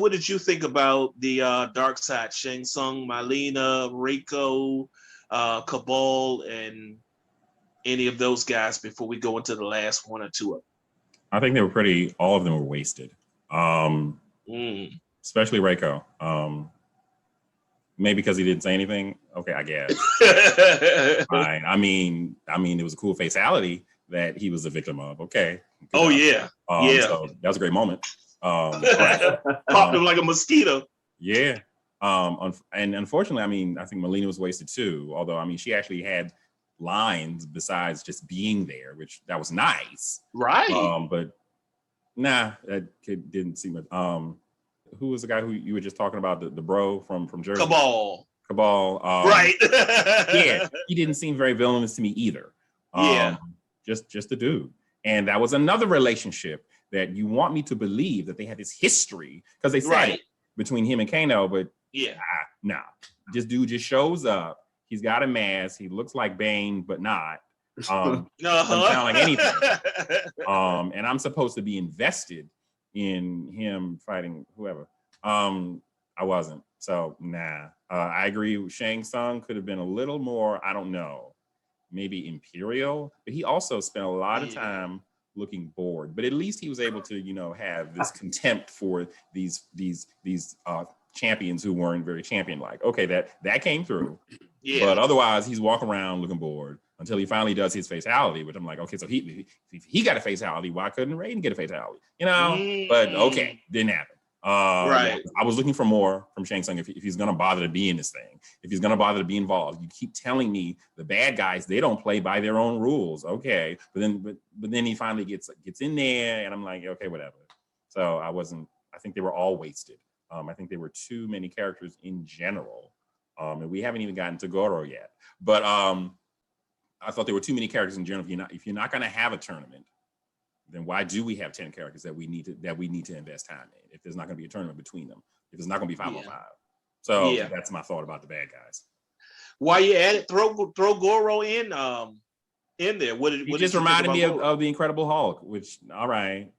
What did you think about the Dark Side? Shang Tsung, Mylena, Reiko, Cabal, and any of those guys before we go into the last one or two of them? I think they were all of them were wasted. Especially Reiko. Maybe because he didn't say anything. Okay, I guess. Fine. I mean, it was a cool fatality that he was a victim of. Okay. Oh yeah. So that was a great moment. Popped him like a mosquito. Yeah. And unfortunately, I think Melina was wasted too. Although, she actually had lines besides just being there, that was nice. Right. But nah, that kid didn't seem it. Who was the guy who you were just talking about, the bro from Jersey? Cabal. Right. Yeah, he didn't seem very villainous to me either. Just a dude. And that was another relationship that you want me to believe that they had this history, because they said it between him and Kano, but nah. This dude just shows up. He's got a mask. He looks like Bane, but not. Doesn't sound like anything. And I'm supposed to be invested in him fighting whoever. I wasn't. So nah. I agree. Shang Tsung could have been a little more, I don't know, maybe imperial, but he also spent a lot of time looking bored. But at least he was able to, have this contempt for these champions who weren't very champion-like. Okay, that came through. Yeah. But otherwise, he's walking around looking bored until he finally does his fatality, which I'm like, okay, so he got a fatality. Why couldn't Raiden get a fatality? But okay, didn't happen. Right. I was looking for more from Shang Tsung if he's going to bother to be in this thing, if he's going to bother to be involved. You keep telling me the bad guys, they don't play by their own rules. Okay, but then he finally gets in there, and I'm like, okay, whatever. So I think they were all wasted. I think there were too many characters in general. And we haven't even gotten to Goro yet. But I thought there were too many characters in general. If you're not going to have a tournament, then why do we have 10 characters that we need to invest time in? If there's not going to be a tournament between them, if it's not going to be 5-on-5. So that's my thought about the bad guys. While you at it, throw Goro in there. What just reminded me of the Incredible Hulk, which all right.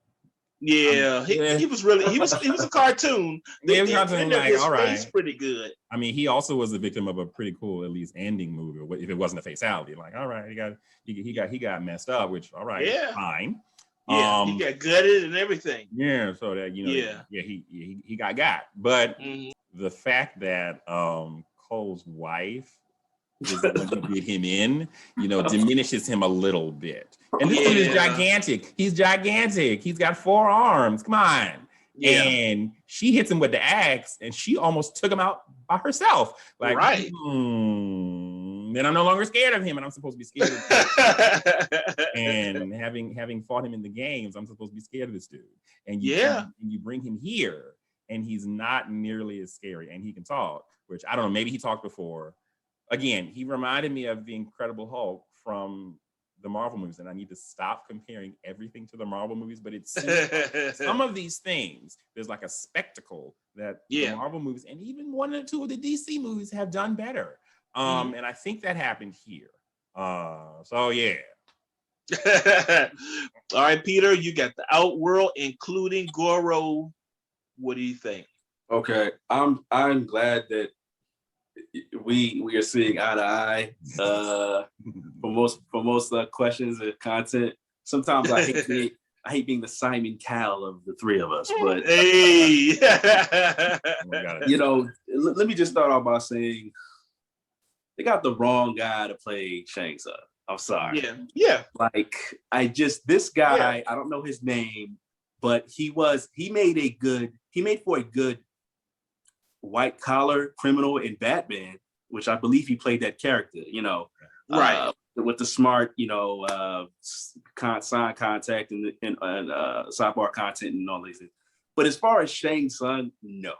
Yeah, he was a cartoon. All right, he's pretty good. He also was the victim of a pretty cool, at least, ending movie. If it wasn't a fatality, like all right, he got messed up, which all right, fine. Yeah, he got gutted and everything. Yeah, so that he got. But the fact that Cole's wife is the one who did him in, diminishes him a little bit. And this dude is gigantic. He's gigantic. He's got 4 arms. Come on. Yeah. And she hits him with the axe, and she almost took him out by herself. Like, then I'm no longer scared of him, and I'm supposed to be scared of him. And having fought him in the games, I'm supposed to be scared of this dude. And you bring him here, and he's not nearly as scary, and he can talk, which I don't know, maybe he talked before. Again, he reminded me of the Incredible Hulk from the Marvel movies, and I need to stop comparing everything to the Marvel movies, but it's some of these things, there's like a spectacle that the Marvel movies and even 1 or 2 of the DC movies have done better. And I think that happened here. So yeah. All right, Peter, you got the Outworld, including Goro. What do you think? Okay, I'm glad that we are seeing eye to eye for most questions and content. Sometimes I hate being the Simon Cowell of the 3 of us, but hey, let me just start off by saying they got the wrong guy to play Shang Tsung. I'm sorry. Yeah. Like this guy, I don't know his name, but he made for a good white collar criminal in Batman, which I believe he played that character, with the smart, sign contact and sidebar content and all these things. But as far as Shang Tsung, no,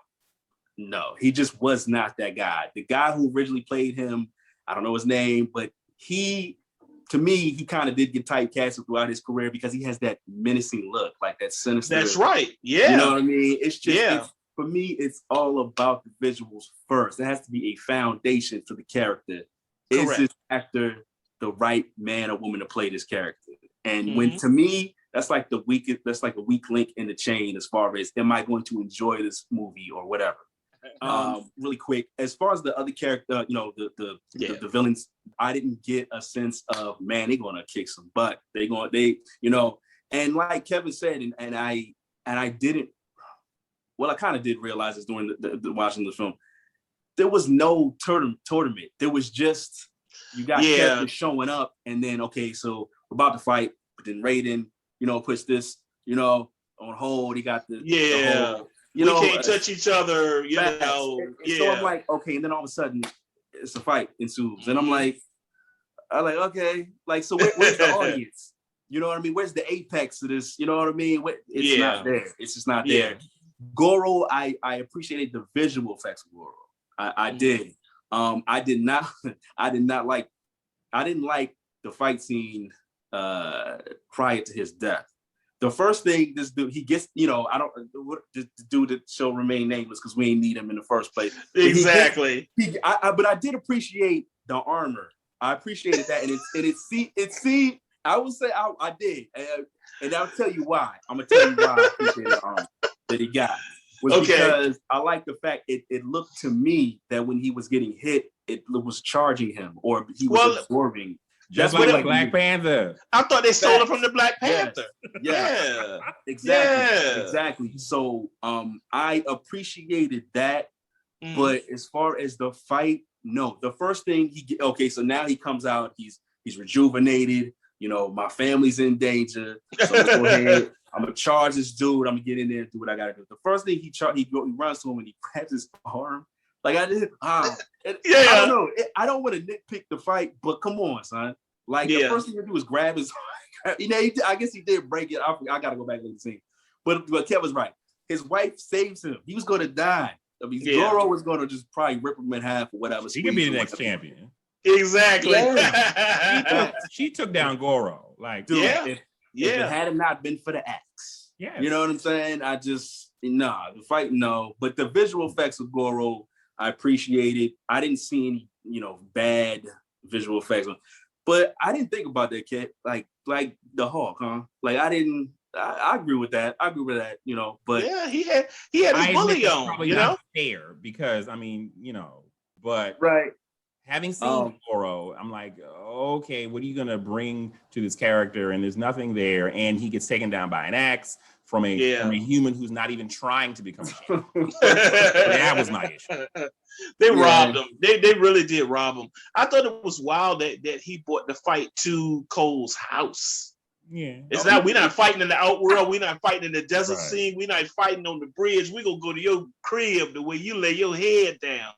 he just was not that guy. The guy who originally played him, I don't know his name, but to me, he kind of did get typecasted throughout his career because he has that menacing look, like that sinister. That's right. Yeah. You know what I mean? It's just, for me, it's all about the visuals first. It has to be a foundation for the character. Correct. Is this actor the right man or woman to play this character? And when, to me, that's like the weak link in the chain as far as am I going to enjoy this movie or whatever. Really quick, as far as the other character, the villains, I didn't get a sense of, man, they're gonna kick some butt. And like Kevin said, and I didn't. Well, I kind of did realize this during the watching the film. There was no tournament. There was just you got characters showing up, and then okay, so we're about to fight, but then Raiden, puts this, on hold. He got the whole, we can't touch each other, So I'm like, okay, and then all of a sudden, it's a fight ensues, and I'm like, okay, like, so where's the audience? You know what I mean? Where's the apex of this? You know what I mean? It's not there. It's just not there. Goro, I appreciated the visual effects of Goro. I did. I didn't like the fight scene prior to his death. The first thing this dude, he gets, the dude that shall remain nameless because we ain't need him in the first place. Exactly. But I did appreciate the armor. I appreciated that, and it I would say I did, and I'll tell you why. I'm gonna tell you why I appreciated the armor that he got. Because I like the fact it looked to me that when he was getting hit, it was charging him, or he was absorbing. Just like Black Panther. I thought they stole it from the Black Panther. Yeah. Exactly. So I appreciated that, but as far as the fight, no. The first thing so now he comes out, he's rejuvenated. My family's in danger. So let's go ahead. I'm gonna charge this dude. I'm gonna get in there and do what I gotta do. The first thing he runs to him and he grabs his arm. Like I did. I don't know. I don't want to nitpick the fight, but come on, son. Like the first thing you do is grab his. I guess he did break it. I gotta go back and see. But Kevin's right. His wife saves him. He was gonna die. I mean, Goro was gonna just probably rip him in half or whatever. He could be the next champion. Exactly. She took down Goro. Like, dude, if it had not been for the axe, you know what I'm saying? The fight, no. But the visual effects of Goro, I appreciated. I didn't see any, bad visual effects. But I didn't think about that, kid. Like the Hulk, huh? Like I didn't. I agree with that. But yeah, he had his bully on. Probably not fair because but right. Having seen Goro, I'm like, okay, what are you gonna bring to this character? And there's nothing there, and he gets taken down by an axe from a human who's not even trying to become a champion. That was my issue. They robbed him. They really did rob him. I thought it was wild that he brought the fight to Cole's house. Yeah, it's we're not fighting in the outworld. We're not fighting in the desert scene. We're not fighting on the bridge. We're gonna go to your crib the way you lay your head down.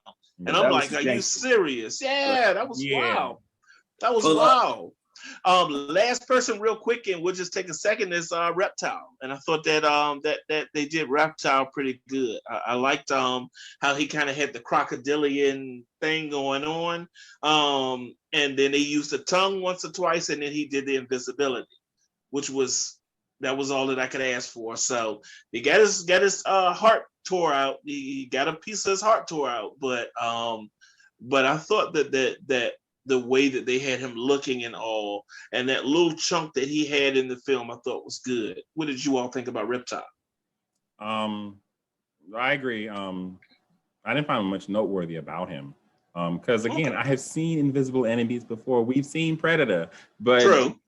And I'm like, are you serious? Yeah, that was wild. That was wild. Last person real quick, and we'll just take a second, is Reptile. And I thought that they did Reptile pretty good. I liked how he kind of had the crocodilian thing going on. And then they used the tongue once or twice, and then he did the invisibility, that was all that I could ask for. So he got his heart tore out. He got a piece of his heart tore out, but I thought that the way that they had him looking and all, and that little chunk that he had in the film, I thought was good. What did you all think about Reptile? I agree. I didn't find much noteworthy about him. Because again, I have seen invisible enemies before. We've seen Predator, but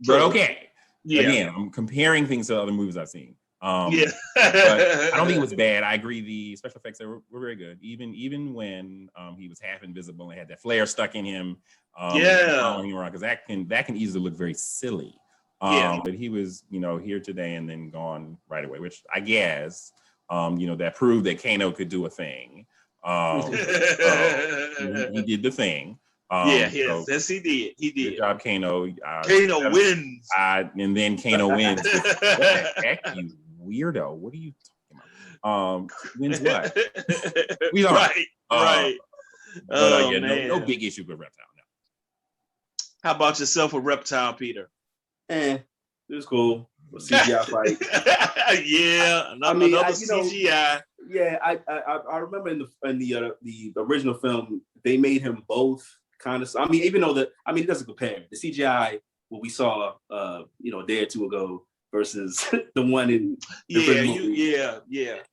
okay. Yeah. Again, I'm comparing things to other movies I've seen. But I don't think it was bad. I agree. The special effects were very good. Even when he was half invisible and had that flare stuck in him. Following him around, because that can easily look very silly. But he was, here today and then gone right away, which I guess, that proved that Kano could do a thing. So he did the thing. Yes, he did. Good job, Kano. Kano wins. And then Kano wins. What the heck, you weirdo? What are you talking about? Wins what? We don't. Right. But no big issue with Reptile. No. How about yourself with Reptile, Peter? It was cool. CGI fight. Another CGI. Yeah, I remember in the original film, they made him both kind of. I mean, even though it doesn't compare. The CGI, what we saw, a day or two ago, versus the one in the original movie.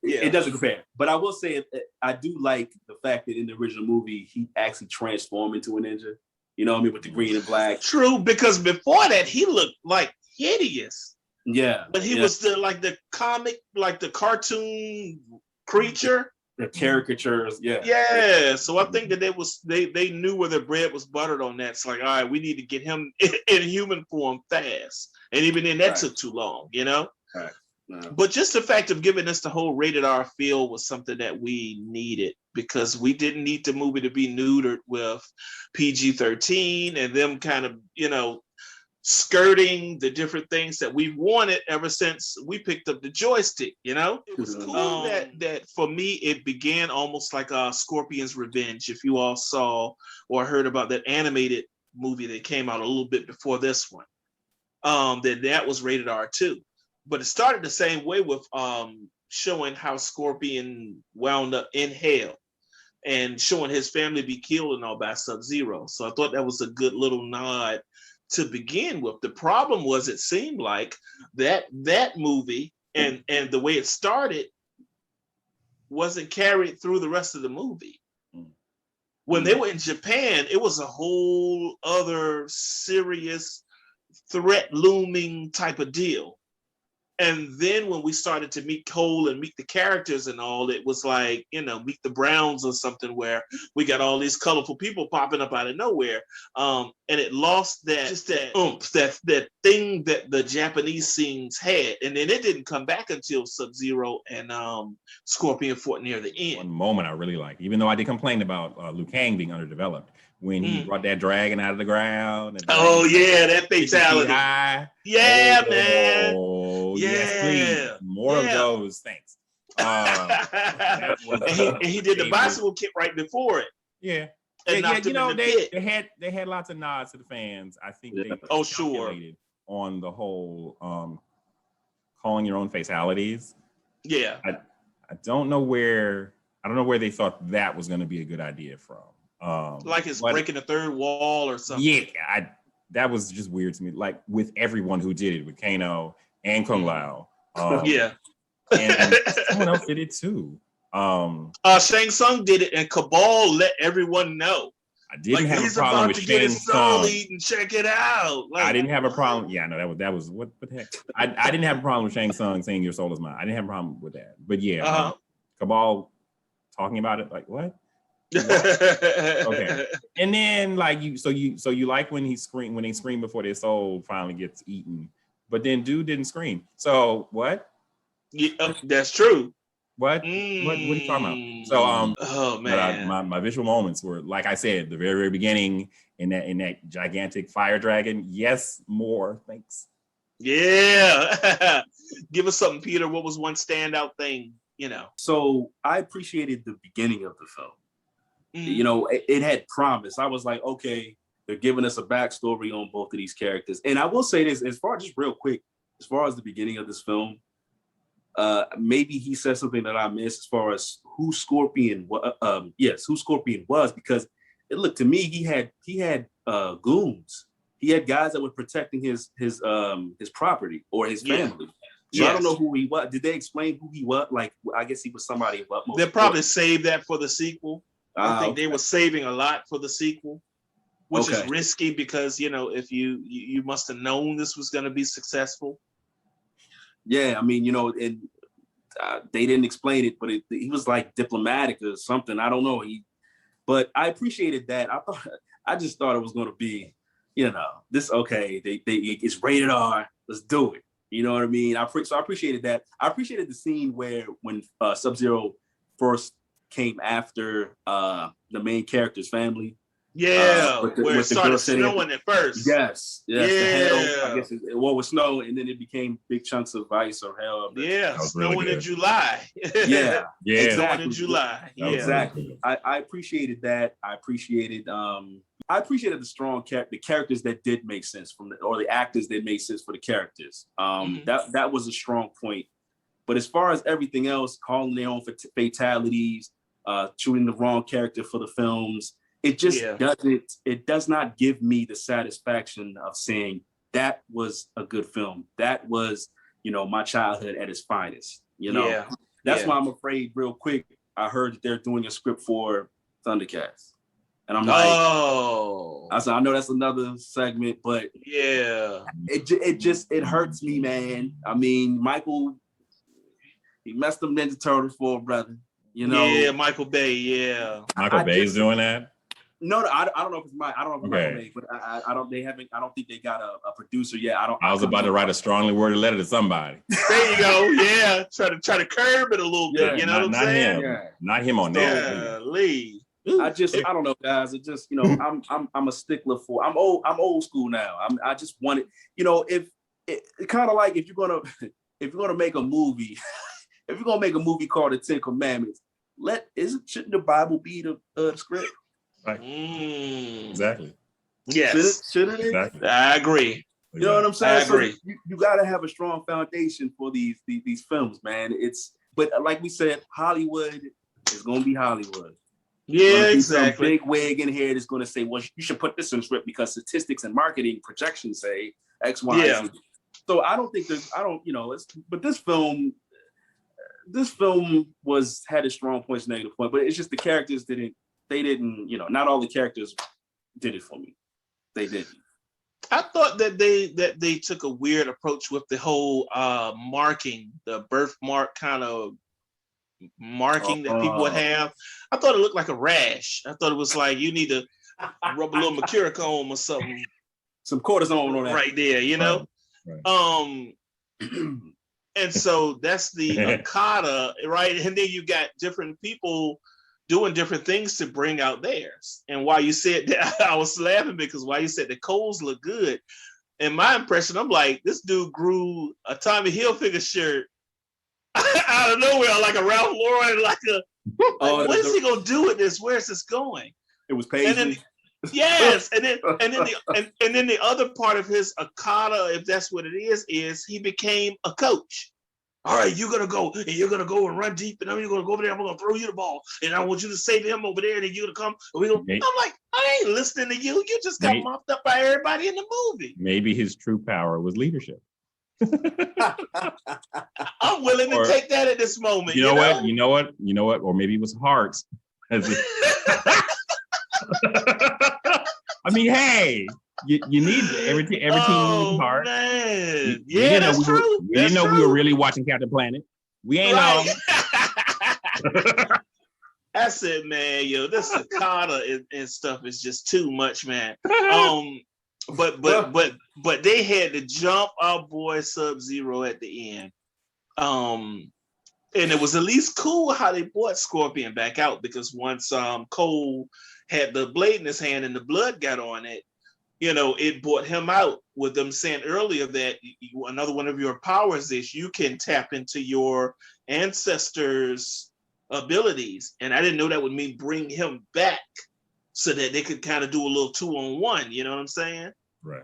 It doesn't compare. But I will say I do like the fact that in the original movie he actually transformed into a ninja. You know what I mean, with the green and black. True, because before that he looked like hideous. Yeah, but he was the comic, like the cartoon creature. The caricatures, So I think that they knew where their bread was buttered on that. It's like, all right, we need to get him in human form fast, and even then that took too long, you know. Right. No. But just the fact of giving us the whole rated R feel was something that we needed, because we didn't need the movie to be neutered with PG-13 and them kind of, you know, skirting the different things that we've wanted ever since we picked up the joystick. You know, it was cool that for me it began almost like Scorpion's Revenge. If you all saw or heard about that animated movie that came out a little bit before this one, that was rated R too. But it started the same way with showing how Scorpion wound up in hell and showing his family be killed and all by Sub-Zero. So I thought that was a good little nod to begin with. The problem was it seemed like that movie and the way it started wasn't carried through the rest of the movie. When they were in Japan, it was a whole other serious threat looming type of deal. And then when we started to meet Cole and meet the characters and all, it was like, you know, Meet the Browns or something, where we got all these colorful people popping up out of nowhere. And it lost that oomph, that thing that the Japanese scenes had. And then it didn't come back until Sub-Zero and Scorpion fought near the end. One moment I really liked, even though I did complain about Liu Kang being underdeveloped, when he brought that dragon out of the ground. That fatality. Man. Yes, please. More of those. Thanks. And he did the bicycle kick right before it. Yeah. And you know, they had lots of nods to the fans. I think they calculated on the whole calling your own fatalities. Yeah. I don't know where they thought that was going to be a good idea from. Like it's breaking the third wall or something. Yeah, that was just weird to me. Like with everyone who did it, with Kano and Kung Lao. And someone else did it too. Shang Tsung did it, and Cabal let everyone know. I didn't have a problem with Shang Tsung. And check it out. I didn't have a problem. Yeah, no, that was what the heck. I didn't have a problem with Shang Tsung saying your soul is mine. I didn't have a problem with that. But Cabal talking about it, like what? Okay. And then like you like when they scream before their soul finally gets eaten, but then dude didn't scream. So what? Yeah, that's true. What? What are you talking about? So oh man, my visual moments were, like I said, the very beginning in that gigantic fire dragon. Yes, more. Thanks. Yeah. Give us something, Peter. What was one standout thing? You know. So I appreciated the beginning of the film. You know, it had promise. I was like, okay, they're giving us a backstory on both of these characters. And I will say this, as far as the beginning of this film, maybe he said something that I missed as far as who Scorpion was, because it looked to me he had goons. He had guys that were protecting his property or his family. So I don't know who he was. Did they explain who he was? Like, I guess he was somebody of utmost. They'll probably save that for the sequel. I think they were saving a lot for the sequel, which is risky because, you know, if you must have known this was going to be successful. Yeah, I mean, you know, they didn't explain it, but he was like diplomatic or something. I don't know. But I appreciated that. I just thought it was going to be, you know, this it's rated R. Let's do it. You know what I mean? So I appreciated that. I appreciated the scene when Sub-Zero first came after the main character's family. Yeah, where it started snowing at first. Yes. Yeah. The hail, I guess it was snow, and then it became big chunks of ice or hail. Yeah, snowing in July. Yeah, exactly. In July. Yeah, exactly. I appreciated that. I appreciated the strong the characters that did make sense or the actors that made sense for the characters. That was a strong point. But as far as everything else, calling their own fatalities, choosing the wrong character for the films, it just does not give me the satisfaction of saying that was a good film. That was my childhood at its finest. That's why I'm afraid. Real quick, I heard that they're doing a script for Thundercats, and I'm like, I said, I know that's another segment, but it hurts me, man. I mean, Michael, he messed them Ninja Turtles for a brother. Yeah, Michael Bay. Yeah, Michael Bay's doing that. No, I don't know if it's Michael Bay, but I don't think they got a producer yet. I was about to write a strongly worded letter to somebody. There you go. Yeah, try to curb it a little bit. You know what I'm saying? Not him on that. Lee. I don't know, guys. It just, I'm a stickler for. I'm old school now. I just want it. If it kind of like if you're gonna make a movie, if you're gonna make a movie called The Ten Commandments, shouldn't the Bible be the script? Right. Exactly. Yes. Shouldn't it? Exactly. I agree. You know what I'm saying? I agree. So you got to have a strong foundation for these films, man. But like we said, Hollywood is going to be Hollywood. Yeah, exactly. Some big wig in here that's going to say, well, you should put this in script because statistics and marketing projections say X, Y, Z. So I don't think but this film had its strong points, negative points, but it's just the characters didn't, not all the characters did it for me. They didn't. I thought that they took a weird approach with the whole marking, the birthmark kind of marking that people would have. I thought it looked like a rash. I thought it was like you need to rub a little mercurochrome or something. Some cortisone on that. Right there, Right. And so that's the Okada, right? And then you got different people doing different things to bring out theirs. And while you said that, I was laughing because while you said the Coles look good, in my impression, I'm like, this dude grew a Tommy Hilfiger shirt out of nowhere, like a Ralph Lauren, what is he gonna do with this? Where's this going? It was Paisley. Yes, and then the other part of his Okada, if that's what it is he became a coach. All right, you're gonna go and run deep, and then you're gonna go over there. I'm gonna throw you the ball, and I want you to save him over there, and then you're gonna come. I'm like, I ain't listening to you. You just got mopped up by everybody in the movie. Maybe his true power was leadership. I'm willing to take that at this moment. You know what? Or maybe it was hearts. I mean, hey, you need every team needs heart. Man. Yeah, that's true. We didn't know we were really watching Captain Planet. We ain't know. That's it, man. Yo, this Okada and stuff is just too much, man. But they had to jump our boy Sub-Zero at the end. And it was at least cool how they brought Scorpion back out, because once Cole had the blade in his hand and the blood got on it, it brought him out, with them saying earlier that another one of your powers is you can tap into your ancestors' abilities. And I didn't know that would mean bring him back so that they could kind of do a little 2-on-1, you know what I'm saying? Right.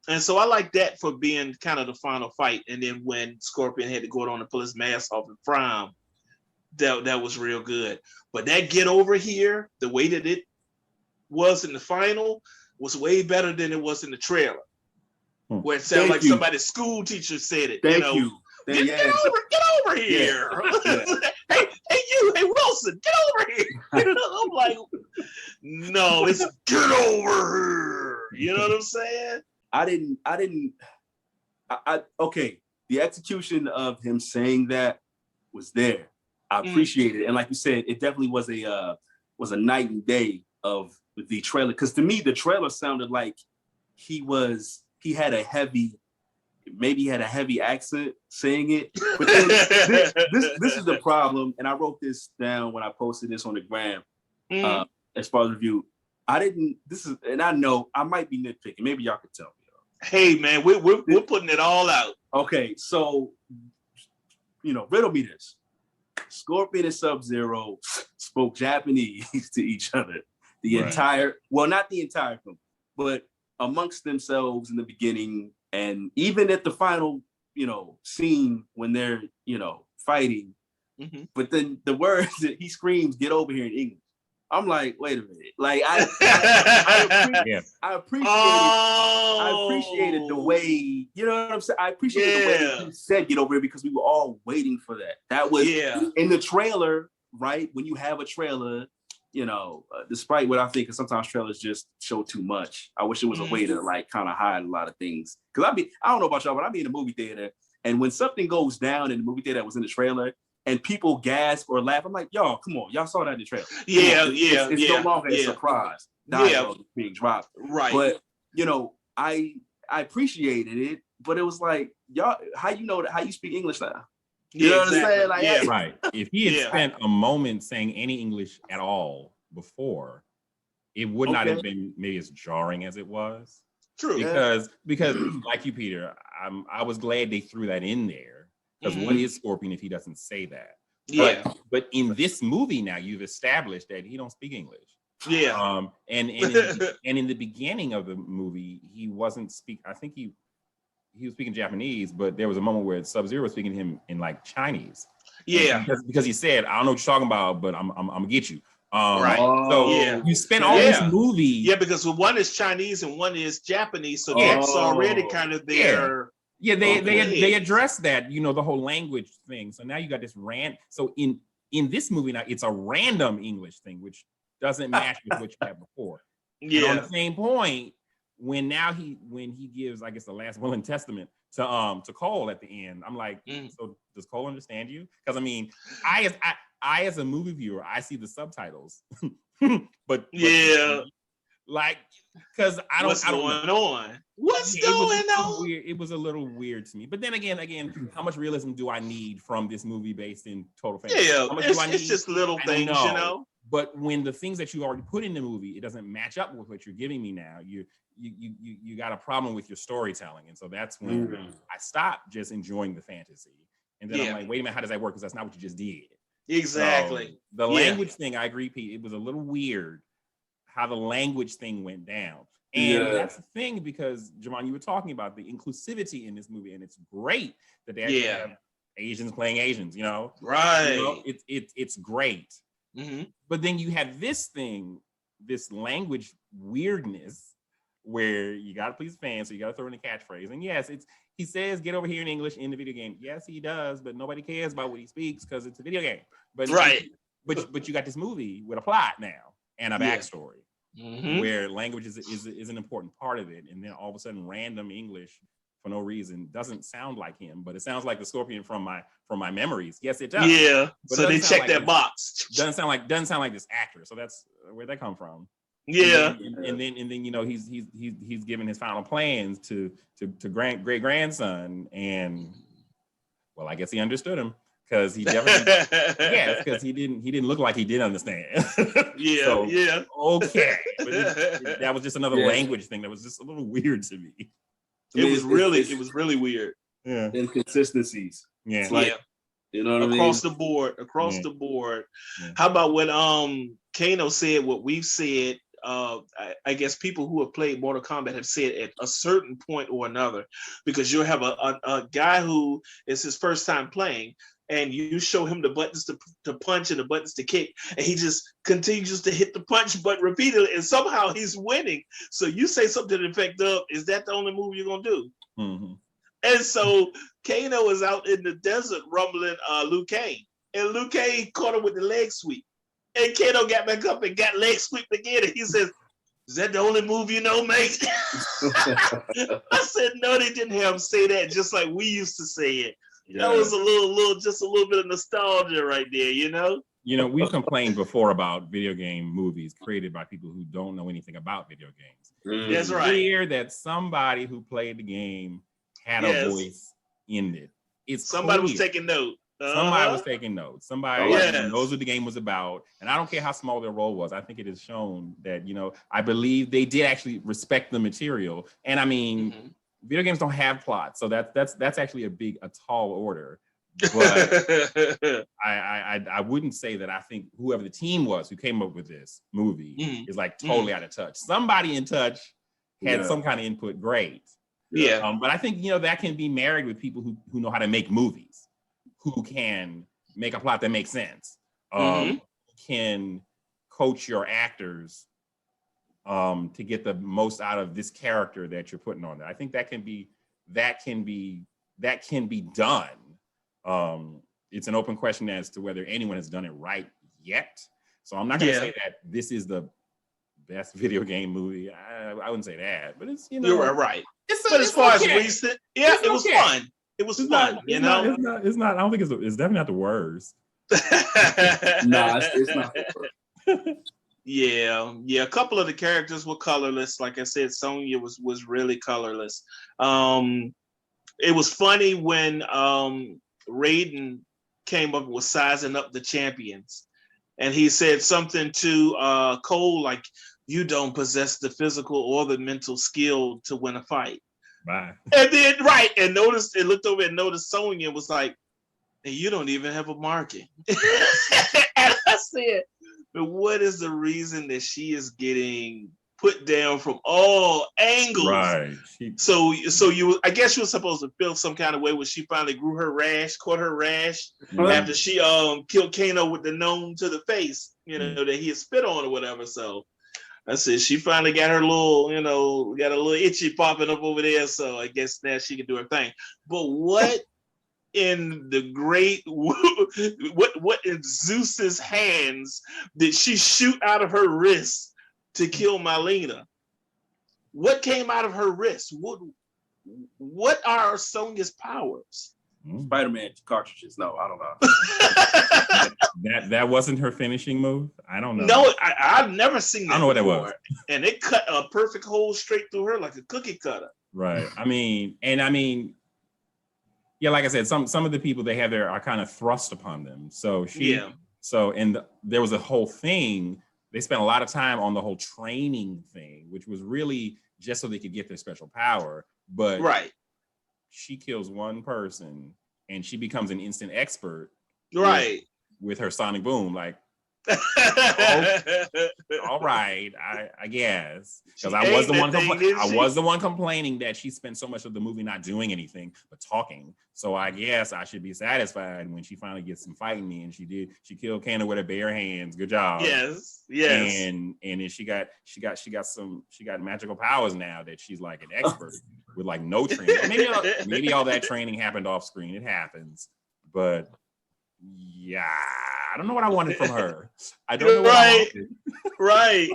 And so I like that for being kind of the final fight. And then when Scorpion had to go on and pull his mask off and fry him, that was real good. But that get over here, the way that it was in the final, was way better than it was in the trailer, where it sounded like somebody's school teacher said it. Thank you. Get over here. Yeah. Hey Wilson, get over here. I'm like, no, it's get over here. You know what I'm saying? Okay. The execution of him saying that was there. I appreciate it. And like you said, it definitely was a night and day of the trailer. Because to me, the trailer sounded like he had a heavy accent saying it. But then this is the problem. And I wrote this down when I posted this on the gram as far as review. And I know I might be nitpicking. Maybe y'all could tell me. Hey man, we're putting it all out. Okay, so riddle me this. Scorpion and Sub-Zero spoke Japanese to each other not the entire film, but amongst themselves in the beginning, and even at the final, scene when they're, fighting. Mm-hmm. But then the words that he screams, "Get over here," in English. I'm like, wait a minute. Like I appreciated the way, you know what I'm saying? I appreciated the way you said get over it because we were all waiting for that. That was in the trailer, right? When you have a trailer, you know, despite what I think, because sometimes trailers just show too much. I wish there was a way to like kind of hide a lot of things. Because I don't know about y'all, but I'd be in the movie theater, and when something goes down in the movie theater that was in the trailer, and people gasp or laugh, I'm like, y'all, come on, y'all saw that in the trailer. It's no longer a surprise. Dialogue being dropped. Right. But you know, I appreciated it, but it was like, y'all, how you speak English now? You know what I'm saying? Like, right. If he had spent a moment saying any English at all before, it would not have been maybe as jarring as it was. True. Because like you, Peter, I was glad they threw that in there. Because what is Scorpion if he doesn't say that? But in this movie now, you've established that he don't speak English. Yeah. And in the beginning of the movie, he wasn't speak. I think he was speaking Japanese, but there was a moment where Sub-Zero was speaking to him in like Chinese. Yeah. Because he said, I don't know what you're talking about, but I'm gonna get you. Right. So you spent all this movie. Yeah, because one is Chinese and one is Japanese, so that's already kind of their. Yeah, they addressed that, you know, the whole language thing. So now you got this So in this movie now, it's a random English thing, which doesn't match with what you had before. Yeah. And on the same point, when he gives, I guess, the last will and testament to Cole at the end, I'm like, so does Cole understand you? Because I mean, I as a movie viewer, I see the subtitles, but like, because What's going on? It was a little weird to me. But then again, how much realism do I need from this movie based in total fantasy? Yeah, it's just little things, you know. But when the things that you already put in the movie, it doesn't match up with what you're giving me now. You got a problem with your storytelling, and so that's when I stopped just enjoying the fantasy. And then I'm like, wait a minute, how does that work? Because that's not what you just did. Exactly. So the language thing, I agree, Pete. It was a little weird how the language thing went down. And that's the thing, because Jamon, you were talking about the inclusivity in this movie, and it's great that they actually have Asians playing Asians, you know? Right. You know, it's great. Mm-hmm. But then you have this thing, this language weirdness, where you gotta please fans, so you gotta throw in a catchphrase. And yes, he says get over here in English in the video game. Yes, he does, but nobody cares about what he speaks because it's a video game. But but you got this movie with a plot now and a backstory. Where language is an important part of it, and then all of a sudden random English for no reason doesn't sound like him, but it sounds like the Scorpion from my memories. Yes, it does. Yeah, but so they check that box. Doesn't sound like this actor. So that's where'd that come from? Yeah, and then you know he's giving his final plans to great grandson, and well, I guess he understood him. Because he definitely, because he didn't look like he did understand. Okay, but that was just another language thing that was just a little weird to me. It was really weird. Yeah, inconsistencies. Yeah, it's like, you know what across I mean? the board. Yeah. How about when Kano said what we've said? I guess people who have played Mortal Kombat have said at a certain point or another, because you'll have a guy who is his first time playing, and you show him the buttons to punch and the buttons to kick, and he just continues to hit the punch button repeatedly, and somehow he's winning. So you say something to the effect of, is that the only move you're going to do? Mm-hmm. And so Kano is out in the desert rumbling Liu Kang, and Liu Kang caught him with the leg sweep. And Kano got back up and got leg sweeped again, and he says, is that the only move you know, mate? I said, no, they didn't have him say that just like we used to say it. Yeah. That was just a little bit of nostalgia right there, you know? You know, we've complained before about video game movies created by people who don't know anything about video games. That's right. It's clear that somebody who played the game had a voice in it. Somebody was taking note. Somebody was taking notes. Somebody knows what the game was about. And I don't care how small their role was. I think it is shown that, you know, I believe they did actually respect the material. And I mean, video games don't have plots. So that's actually a tall order. But I wouldn't say that I think whoever the team was who came up with this movie is like totally out of touch. Somebody in touch had some kind of input. Great. Yeah. But I think, you know, that can be married with people who know how to make movies, who can make a plot that makes sense, can coach your actors to get the most out of this character that you're putting on there. I think that can be done. It's an open question as to whether anyone has done it right yet. So I'm not going to say that this is the best video game movie. I wouldn't say that, but it's, you're right. But as far as recent, it was fun. It was fun. It's not. I don't think it's definitely not the worst. Nah, it's not. Yeah. A couple of the characters were colorless. Like I said, Sonya was really colorless. It was funny when Raiden came up with sizing up the champions, and he said something to Cole like, "You don't possess the physical or the mental skill to win a fight." Bye. And then and looked over and noticed Sonya and was like, "And you don't even have a marking." And I said, "But what is the reason that she is getting put down from all angles?" Right. So I guess you were supposed to feel some kind of way when she finally caught her rash after she killed Kano with the gnome to the face, that he had spit on or whatever. So I said she finally got her little, got a little itchy popping up over there. So I guess now she can do her thing. But what in the great, what in Zeus's hands did she shoot out of her wrist to kill Marlena? What came out of her wrist? What are Sonya's powers? Spider-Man cartridges. No, I don't know. that wasn't her finishing move. I don't know. No, I've never seen that. I don't know what that was. And it cut a perfect hole straight through her like a cookie cutter. Right. I mean, yeah, like I said, some of the people they have there are kind of thrust upon them. So there was a whole thing. They spent a lot of time on the whole training thing, which was really just so they could get their special power. But she kills one person and she becomes an instant expert. Right. With her sonic boom, like, all right, I guess. Because I was the one complaining that she spent so much of the movie not doing anything but talking. So I guess I should be satisfied when she finally gets some fighting me, and she did. She killed Kano with her bare hands. Good job. Yes. And then she got magical powers now that she's like an expert with like no training. Maybe all that training happened off screen. It happens, but. Yeah, I don't know what I wanted from her. I don't know what I wanted. Right.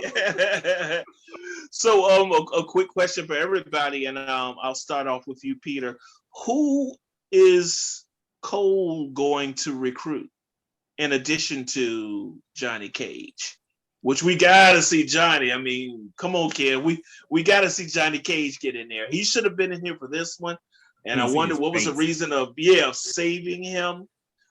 So, a quick question for everybody, and I'll start off with you, Peter. Who is Cole going to recruit in addition to Johnny Cage? Which we gotta see Johnny. I mean, come on, kid. We gotta see Johnny Cage get in there. He should have been in here for this one, and I wonder what was the reason of saving him.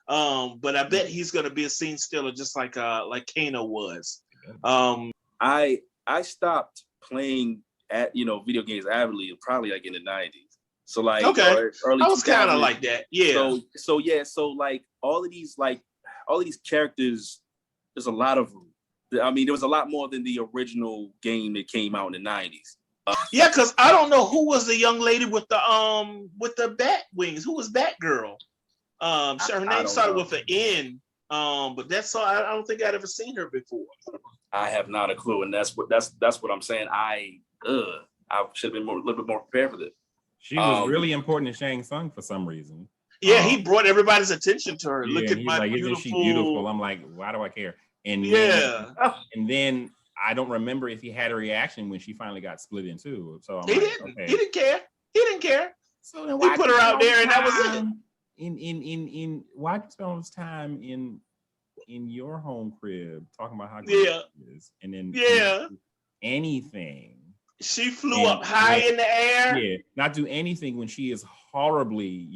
But I bet he's gonna be a scene stealer, just like Kano was. I stopped playing video games avidly probably like in the 90s. So like early I was kind of like that. Yeah. So like all of these characters, there's a lot of them. I mean, there was a lot more than the original game that came out in the 90s. Yeah, because I don't know who was the young lady with the bat wings. Who was Batgirl? Her name started with an N, but that's all. I don't think I'd ever seen her before. I have not a clue, and that's what I'm saying. I should have been a little bit more prepared for this. She was really important to Shang Tsung for some reason. Yeah, he brought everybody's attention to her. Yeah, Look at my like, beautiful. Isn't she beautiful? I'm like, why do I care? And then I don't remember if he had a reaction when she finally got split in two. So I'm he didn't care. So then why he put her out there, and that was it. Why spend all this time in your home crib talking about how good it is, and then anything? She flew up high in the air. Yeah, not do anything when she is horribly,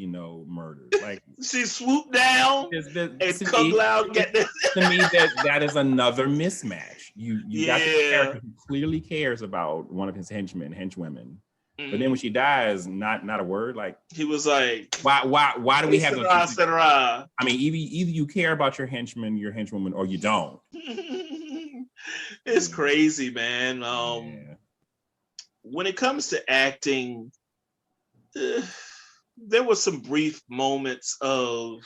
murdered. Like she swooped down and Kung Lao get this. To me, that is another mismatch. You got the character who clearly cares about one of his henchwomen. But then when she dies, not a word. Like he was like, why do we have those? I mean, either you care about your henchman, your henchwoman, or you don't. It's crazy, man. When it comes to acting, there were some brief moments of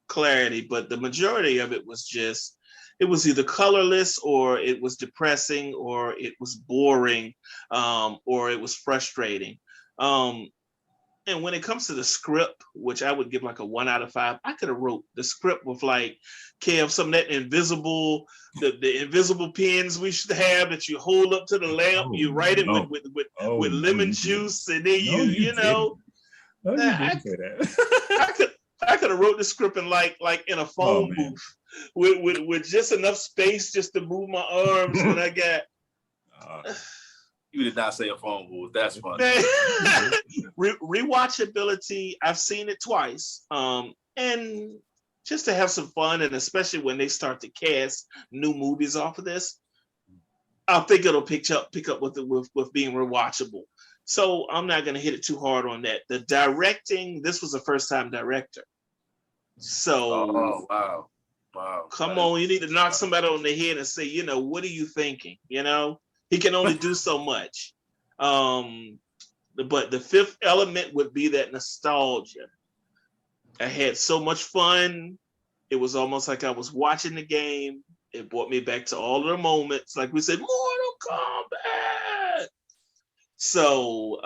clarity, but the majority of it was just, it was either colorless or it was depressing or it was boring, or it was frustrating. And when it comes to the script, which I would give like a 1 out of 5, I could have wrote the script with like, Kev, some of that invisible, the invisible pens we should have that you hold up to the lamp, you write it with lemon juice, and then you know. No, you didn't say that. I could have wrote the script in like in a phone booth with just enough space just to move my arms when I got. You did not say a phone booth. That's funny. Rewatchability. I've seen it twice, and just to have some fun, and especially when they start to cast new movies off of this, I think it'll pick up with being rewatchable. So I'm not going to hit it too hard on that. The directing, this was a first-time director. So, wow. Come on, you need to knock somebody on the head and say, you know, what are you thinking? You know, he can only do so much. But the fifth element would be that nostalgia. I had so much fun. It was almost like I was watching the game. It brought me back to all of the moments. Like we said, Mortal Kombat. So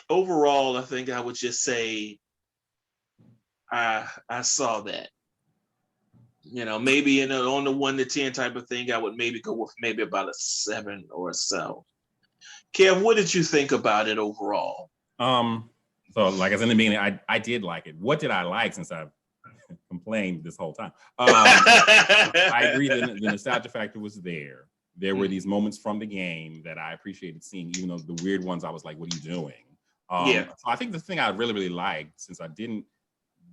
overall, I think I would just say I saw that. You know, maybe on the 1 to 10 type of thing, I would maybe go with maybe about a 7 or so. Kev, what did you think about it overall? So like I said in the beginning, I did like it. What did I like, since I've complained this whole time? I agree that the nostalgia factor was there. There were these moments from the game that I appreciated seeing, even though the weird ones I was like, what are you doing? So I think the thing I really liked, since I didn't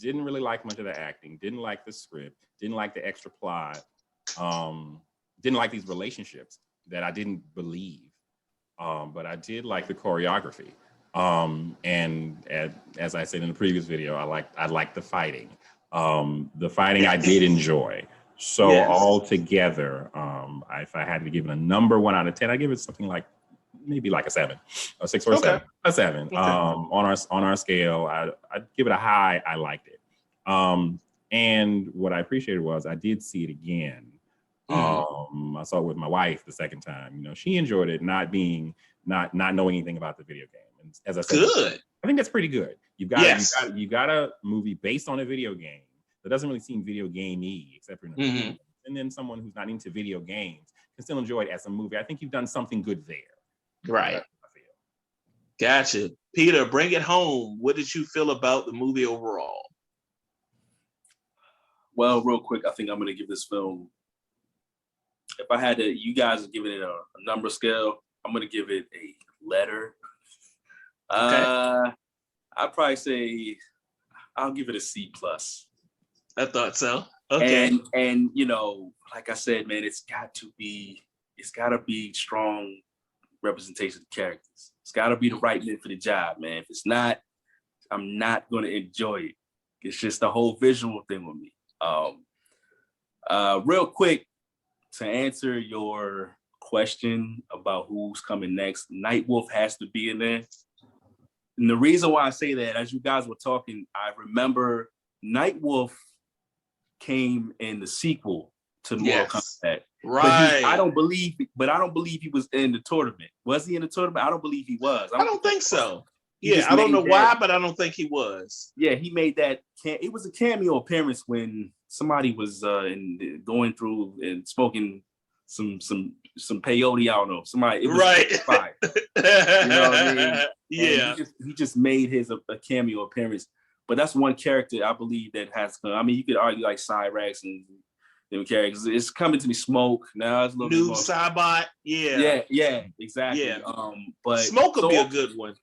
really like much of the acting, didn't like the script, didn't like the extra plot, didn't like these relationships that I didn't believe, but I did like the choreography. And as I said in the previous video, I liked the fighting. The fighting I did enjoy. So altogether, if I had to give it a number 1 out of 10, I'd give it something like maybe like a 7, a 6 or a 7, a 7. Okay. On our scale, I'd give it a high. I liked it. And what I appreciated was I did see it again. I saw it with my wife the second time. You know, she enjoyed it, not knowing anything about the video game. And as I said, good. I think that's pretty good. You got a movie based on a video game that doesn't really seem video gamey, except for in the movie. And then someone who's not into video games can still enjoy it as a movie. I think you've done something good there. Right. Gotcha. Peter, bring it home. What did you feel about the movie overall? Well, real quick, I think I'm going to give this film, if I had to, you guys are giving it a number scale, I'm going to give it a letter. Okay. I'd probably say I'll give it a C+. I thought so. Okay. And you know, like I said, man, it's got to be strong representation of characters. It's got to be the right man for the job, man. If it's not, I'm not going to enjoy it. It's just the whole visual thing with me. Real quick, to answer your question about who's coming next, Nightwolf has to be in there. And the reason why I say that, as you guys were talking, I remember Nightwolf came in the sequel to Mortal Kombat. Right. I don't believe he was in the tournament. Was he in the tournament? I don't believe he was. I don't think so. I don't know why, but I don't think he was. Yeah, he made that. It was a cameo appearance when somebody was going through and smoking some peyote. I don't know. Somebody. It was fire. You know what I mean? Yeah. He just made his a cameo appearance. But that's one character I believe that has come. I mean, you could argue like Cyrax and them characters. It's coming to me. Smoke now. It's a little New bit more. Cybot. Yeah, exactly. Yeah. But Smoke would be a good one.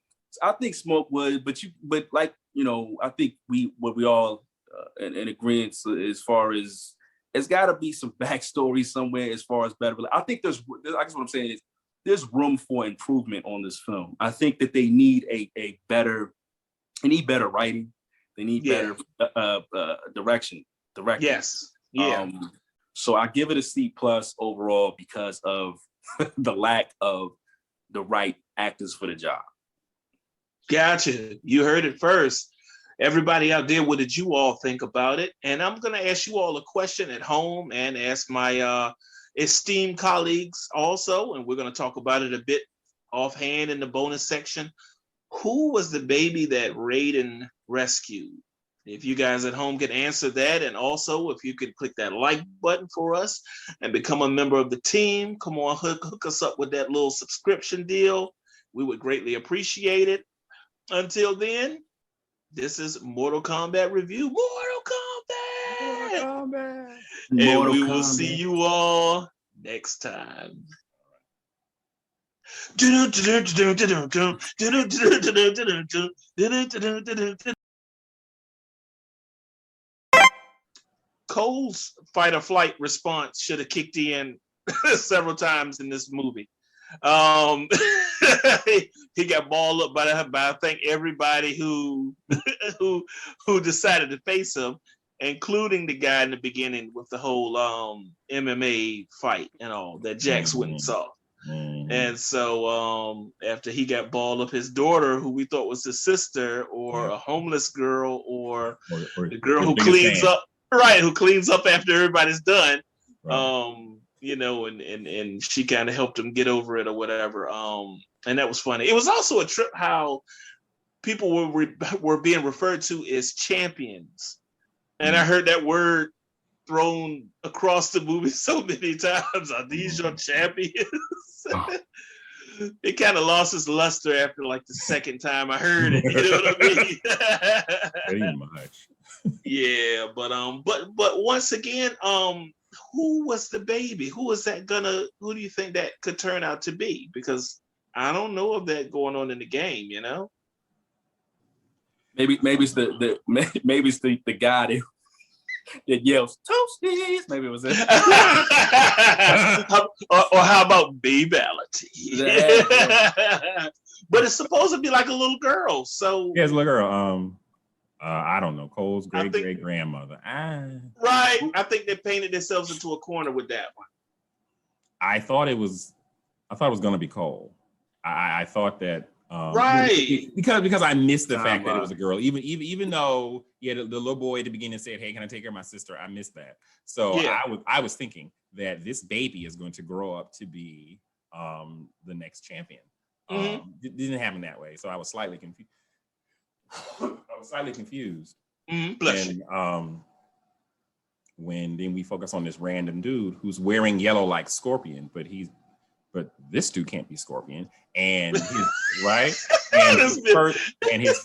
I think Smoke would, but like, you know, I think we all in agreement as far as it's got to be some backstory somewhere as far as better. I think I guess what I'm saying is there's room for improvement on this film. I think that they need better writing. They need better direction. Yes. Yeah. So I give it a C+ overall because of the lack of the right actors for the job. Gotcha. You heard it first. Everybody out there, what did you all think about it? And I'm going to ask you all a question at home and ask my esteemed colleagues also, and we're going to talk about it a bit offhand in the bonus section. Who was the baby that Raiden rescued? If you guys at home can answer that, and also if you could click that like button for us and become a member of the team, come on, hook us up with that little subscription deal. We would greatly appreciate it. Until then, this is Mortal Kombat Review. Mortal Kombat! Mortal Kombat! And we will see you all next time. Cole's fight or flight response should have kicked in several times in this movie. He got balled up by I think everybody who decided to face him, including the guy in the beginning with the whole MMA fight and all that Jax went and saw. And so after he got balled up, his daughter, who we thought was his sister or a homeless girl or the girl who cleans up, right, who cleans up after everybody's done, you know, and she kind of helped him get over it or whatever. And that was funny. It was also a trip how people were being referred to as champions. And I heard that word thrown across the movie so many times. Are these your champions? It kind of lost its luster after like the second time I heard it. You know what I mean? Pretty much. Yeah, but once again, who was the baby? Who do you think that could turn out to be? Because I don't know of that going on in the game, you know? Maybe it's the guy that yells toasties. Maybe it was it. or how about babality? But it's supposed to be like a little girl. So yeah, it's a little girl. I don't know, Cole's great grandmother. Right. I think they painted themselves into a corner with that one. I thought it was going to be Cole. I thought that right, because I missed the fact that it was a girl. Even though the little boy at the beginning said, "Hey, can I take care of my sister?" I missed that. So yeah. I was thinking that this baby is going to grow up to be the next champion. It didn't happen that way, so I was slightly confused. And when then we focus on this random dude who's wearing yellow like Scorpion, but this dude can't be Scorpion. And his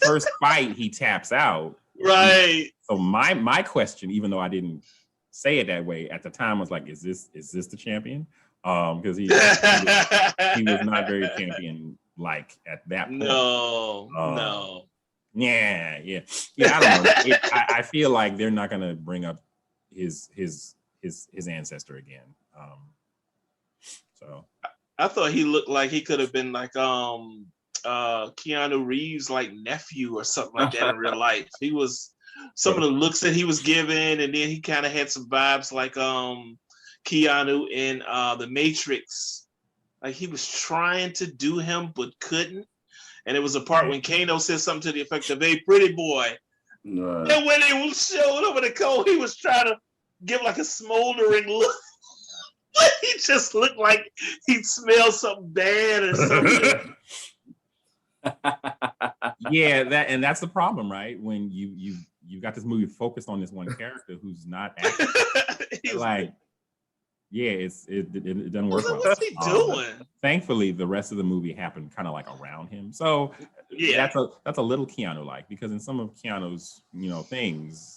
first fight, he taps out. Right. So my question, even though I didn't say it that way at the time, was like, is this the champion? Because he was not very champion like at that point. No. Yeah. I don't know. I feel like they're not gonna bring up his ancestor again. So I thought he looked like he could have been like Keanu Reeves' like nephew or something like that in real life. He was some of the looks that he was given, and then he kind of had some vibes like Keanu in The Matrix. Like he was trying to do him but couldn't. And it was a part when Kano said something to the effect of, "Hey, pretty boy." And when he showed over the coat, he was trying to give like a smoldering look. He just looked like he'd smell something bad or something. Yeah, that's the problem, right? When you got this movie focused on this one character who's not acting. Like, yeah, it doesn't work well. What's he doing? Thankfully, the rest of the movie happened kind of like around him. So yeah, that's a little Keanu-like, because in some of Keanu's things,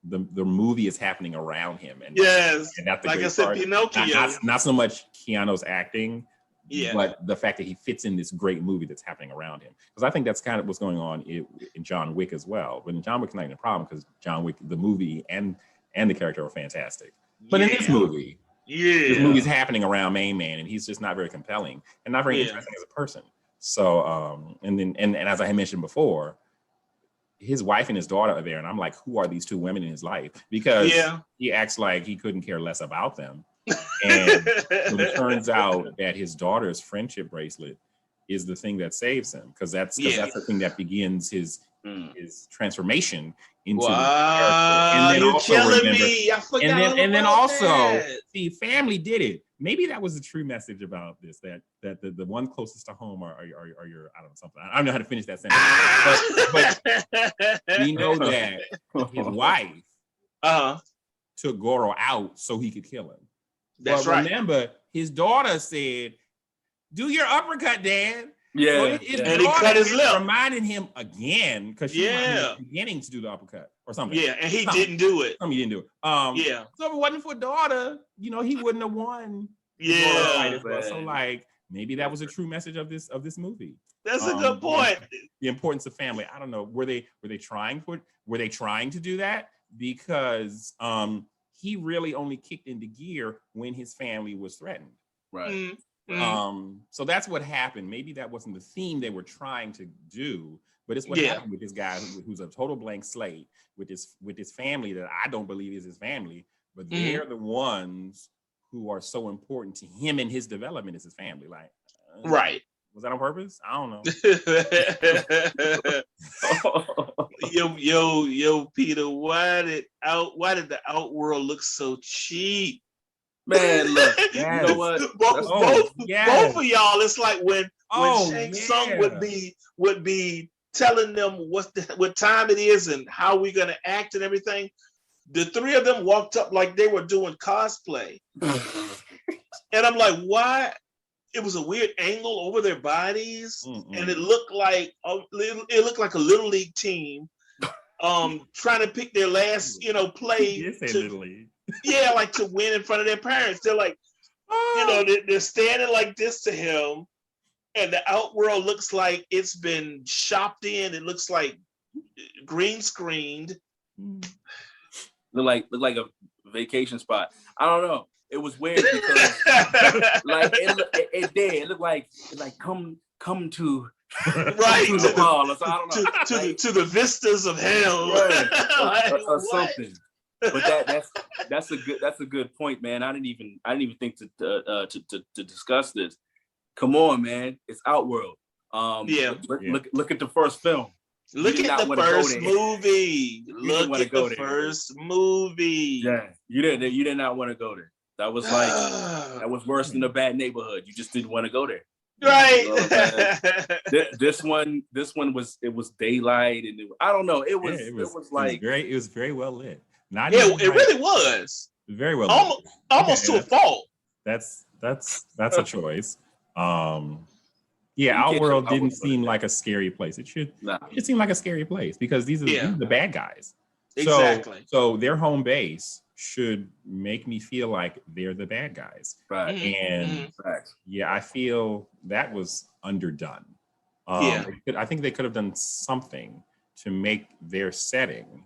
the movie is happening around him. And yes, and that's the like great I said, part. Pinocchio. Not so much Keanu's acting, yeah, but the fact that he fits in this great movie that's happening around him. Because I think that's kind of what's going on in John Wick as well. But in John Wick's not even a problem, because John Wick, the movie and the character are fantastic. But in this movie, this movie's happening around Main Man, and he's just not very compelling and not very interesting as a person. So, and as I had mentioned before, his wife and his daughter are there, and I'm like, who are these two women in his life? Because he acts like he couldn't care less about them. And it turns out that his daughter's friendship bracelet is the thing that saves him, because that's the thing that begins his his transformation into wow, you're killing me. I forgot and then also that. see, family did it. Maybe that was the true message about this, that the one closest to home are your, I don't know, something. I don't know how to finish that sentence. But we know that his wife took Goro out so he could kill him. That's but right. Remember, his daughter said, "Do your uppercut, Dad." Yeah, so and he cut his lip, reminding him again because she was beginning to do the uppercut or something. Yeah, and he didn't do it. He didn't do it. So if it wasn't for daughter, he wouldn't have won. So like maybe that was a true message of this movie. That's a good point. The importance of family. I don't know. Were they trying to do that? Because he really only kicked into gear when his family was threatened. Right. So that's what happened. Maybe that wasn't the theme they were trying to do, but it's what happened with this guy who's a total blank slate with this family that I don't believe is his family, but they're the ones who are so important to him and his development as his family. Like, right. Was that on purpose? I don't know. yo, Peter, why did the Outworld look so cheap? Man, look, you know what? Both of y'all, it's like when Shang Tsung would be telling them what time it is and how we're gonna act and everything. The three of them walked up like they were doing cosplay, and I'm like, why? It was a weird angle over their bodies, and it looked like a little league team, trying to pick their last, play. Little league. Yeah, like to win in front of their parents. They're like, they're standing like this to him, and the Outworld looks like it's been shopped in. It looks like green screened. Look like a vacation spot. I don't know. It was weird because like it looked like come to right to the mall. So I don't know to the vistas of hell, right. or something. But that's a good point, man. I didn't even think to discuss this. Come on, man, it's Outworld. Look at the first film. Look at the first movie. Look at the first movie. Yeah, you did not want to go there. That was like that was worse than a bad neighborhood. You just didn't want to go there. Right. This one was daylight and I don't know. It was very well lit. It really was. Very well lit. Almost to a fault. That's a choice. Outworld didn't seem like a scary place. It should seem like a scary place because these are the bad guys. Exactly. So their home base should make me feel like they're the bad guys. Right. And I feel that was underdone. I think they could have done something to make their setting,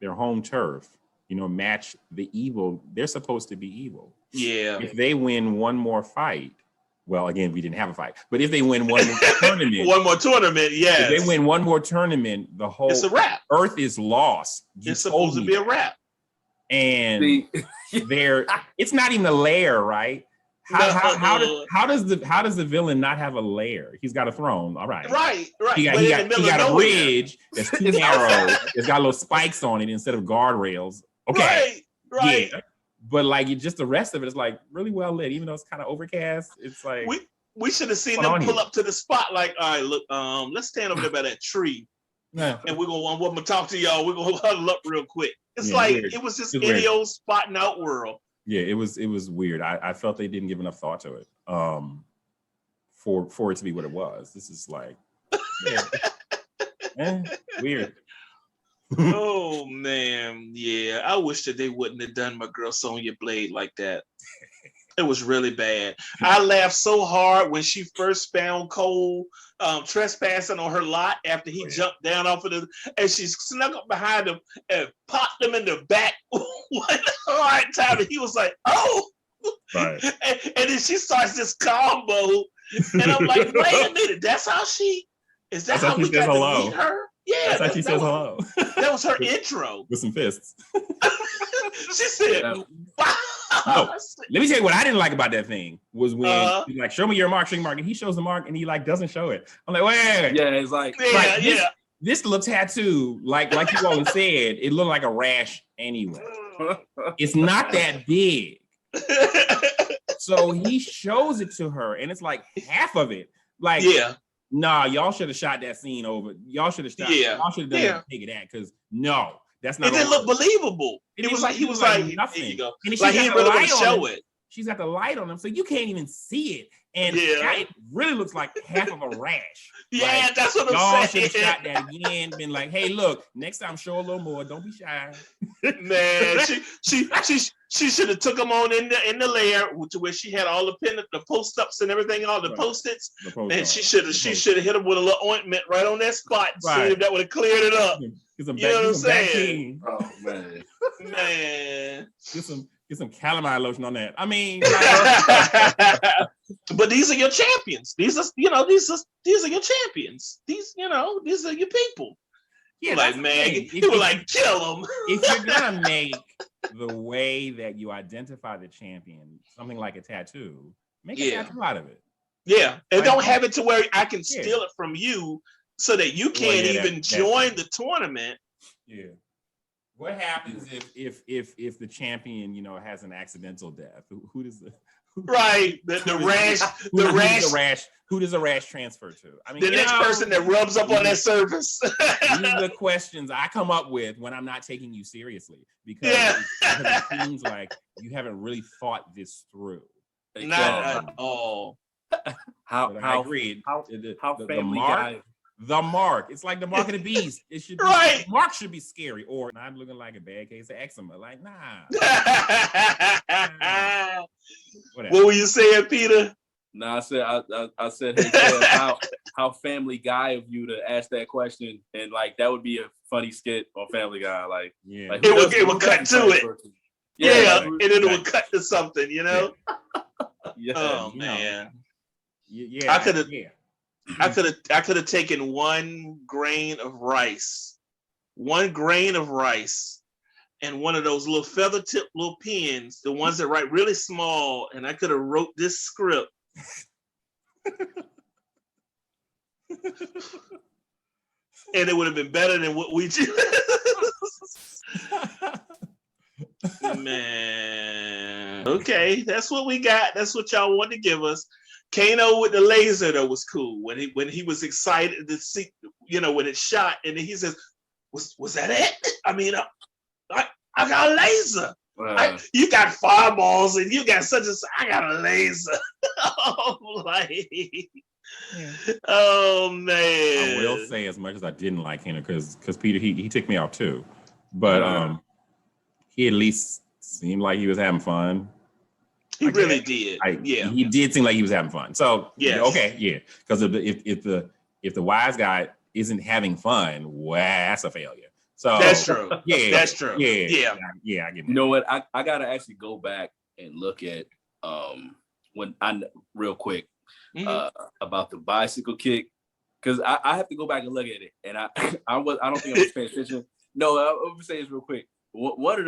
their home turf, match the evil. They're supposed to be evil. Yeah. If they win one more fight, well, again, we didn't have a fight, but if they win one more tournament, yes. If they win one more tournament, the whole it's a wrap. Earth is lost. It's supposed to be a wrap. And it's not even a lair, right? How does the villain not have a lair? He's got a throne, all right. Right. He got a bridge that's too narrow. It's got little spikes on it instead of guardrails. Okay. Right. Yeah. But like just the rest of it is like really well lit, even though it's kind of overcast. It's like we should have seen them pull up to the spot. Like, all right, look, let's stand over there by that tree, and we're gonna talk to y'all. We're gonna huddle up real quick. It's weird. It was just any old spot in Outworld. Yeah, it was weird. I felt they didn't give enough thought to it. For it to be what it was. This is like weird. Oh man, yeah. I wish that they wouldn't have done my girl Sonya Blade like that. It was really bad. I laughed so hard when she first found Cole trespassing on her lot after he jumped down off of and she snuck up behind him and popped him in the back one hard time, and he was like, "Oh!" Right. And then she starts this combo, and I'm like, "Wait a minute, that's how we got to meet her?" Yeah, that's how she says hello. That was her intro. With some fists. She said, "Wow." No, let me tell you what I didn't like about that thing was when he's like, "Show me your mark, and he shows the mark and he like doesn't show it. I'm like, wait. Yeah, it's like this little tattoo, like you always said, it looked like a rash anyway. It's not that big. So he shows it to her, and it's like half of it. Like, nah, y'all should have shot that scene over. Y'all should have shot. Y'all should have done it. Take it at, because no, that's not. It didn't look believable. He was like, nothing. Here you go. And like he didn't really want to show it. She's got the light on him, so you can't even see it. And it really looks like half of a rash. Like, that's what I'm y'all saying. Y'all should have shot that again. Been like, hey, look, next time show a little more. Don't be shy. Man, she should have took him on in the lair to where she had all the post-ups and everything, all the post-its. And she should have hit him with a little ointment right on that spot. See if that would have cleared it up. You know what I'm saying? Oh man. Man. Get some calamine lotion on that. I mean, but these are your champions. These are your champions. These are your people. Yeah, like, man, you were like, kill them. If you're gonna make the way that you identify the champion something like a tattoo, make a tattoo out of it. Yeah, and don't have it to where I can steal it from you so that you can't even join the tournament. Yeah. What happens if the champion, has an accidental death? Who does the rash? Who does the rash transfer to? I mean, the next person that rubs up on that surface. These are the questions I come up with when I'm not taking you seriously, because it seems like you haven't really thought this through. Not at all. I agreed. How Family Guy. The mark. It's like the mark of the beast. It should be the mark should be scary, or I'm looking like a bad case of eczema. Like, nah. What were you saying, Peter? No, I said, hey, Kev, how Family Guy of you to ask that question, and like that would be a funny skit on Family Guy. Like, like it would cut to it. Yeah, and it would cut to something, Oh man. Yeah. I could have taken 1 grain of rice, and one of those little feather tip little pens, the ones that write really small, and I could have wrote this script. And it would have been better than what we did. Man. Okay, that's what we got. That's what y'all wanted to give us. Kano with the laser though was cool when he was excited to see, when it shot, and then he says, "Was that it? I mean, I got a laser. You got fireballs and you got I got a laser." Oh man! I will say, as much as I didn't like him, because Peter he ticked me off too, but he at least seemed like he was having fun. He really did. He did seem like he was having fun. So because if the wise guy isn't having fun, that's a failure. So that's true. Yeah, that's true. Yeah. I get it. You know what? I gotta actually go back and look at when I real quick about the bicycle kick, because I have to go back and look at it, and I don't think I was paying attention. No, I'm gonna say this real quick. One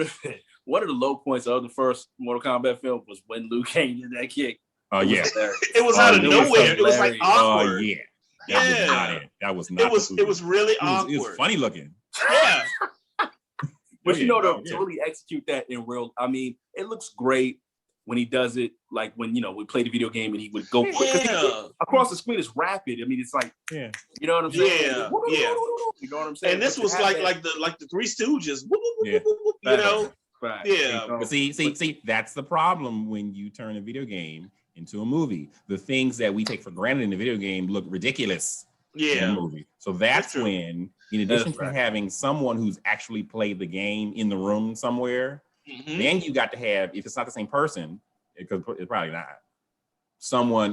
of the low points of the first Mortal Kombat film was when Liu Kang did that kick. Oh yeah, it was out of nowhere. It was like awkward. That was not. It was really awkward. It was funny looking. Yeah. But to really execute that in real, I mean, it looks great when he does it. Like when we play the video game and he would go quick across the screen. It's rapid. I mean, it's like you know what I'm saying? Yeah. You know what I'm saying? And this was like the Three Stooges. Right. Yeah. But see, that's the problem when you turn a video game into a movie. The things that we take for granted in the video game look ridiculous in a movie. So that's when, in addition to having someone who's actually played the game in the room somewhere, then you got to have, if it's not the same person, because it's probably not,